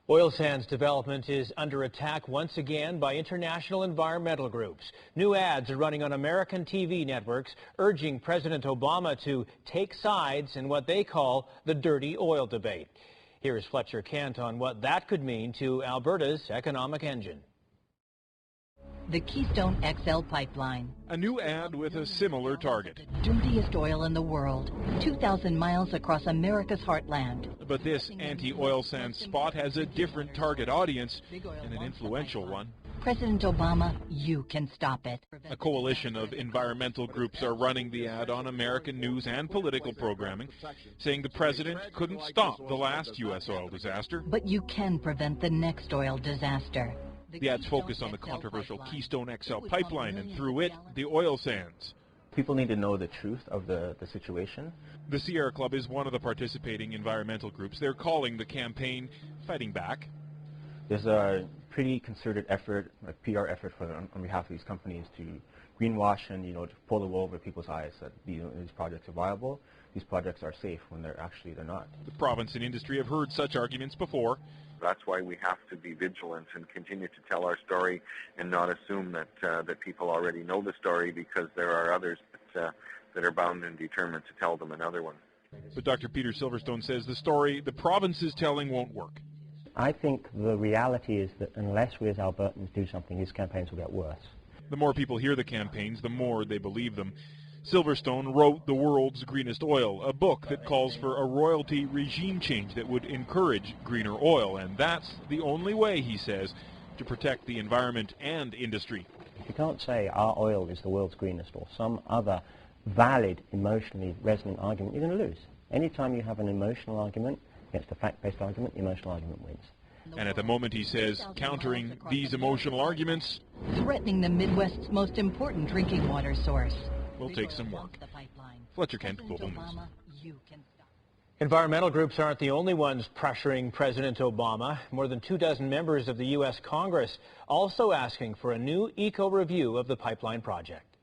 Oil sands development is under attack once again by international environmental groups. New ads are running on American TV networks urging President Obama to take sides in what they call the dirty oil debate. Here is Fletcher Kent on what that could mean to Alberta's economic engine. The Keystone XL pipeline. A new ad with a similar target. Dirtiest oil in the world, 2,000 miles across America's heartland. But this anti-oil sands spot has a different target audience and an influential one. President Obama, you can stop it. A coalition of environmental groups are running the ad on American news and political programming, saying the president couldn't stop the last U.S. oil disaster. But you can prevent the next oil disaster. The ads focus on the controversial Keystone XL pipeline and through it, the oil sands. People need to know the truth of the situation. The Sierra Club is one of the participating environmental groups. They're calling the campaign Fighting Back. There's a pretty concerted effort, a PR effort on behalf of these companies to greenwash and, to pull the wool over people's eyes that these projects are viable. These projects are safe when they're not. The province and industry have heard such arguments before. That's why we have to be vigilant and continue to tell our story and not assume that people already know the story, because there are others that are bound and determined to tell them another one. But Dr. Peter Silverstone says the story the province is telling won't work. I think the reality is that unless we as Albertans do something, these campaigns will get worse. The more people hear the campaigns, the more they believe them. Silverstone wrote The World's Greenest Oil, a book that calls for a royalty regime change that would encourage greener oil, and that's the only way, he says, to protect the environment and industry. If you can't say our oil is the world's greenest or some other valid, emotionally resonant argument, you're going to lose. Anytime you have an emotional argument against a fact-based argument, the emotional argument wins. And at the moment, he says, countering these emotional arguments, threatening the Midwest's most important drinking water source, will take some work. Fletcher Kent, Global News. Environmental groups aren't the only ones pressuring President Obama. More than 24 members of the U.S. Congress also asking for a new eco-review of the pipeline project.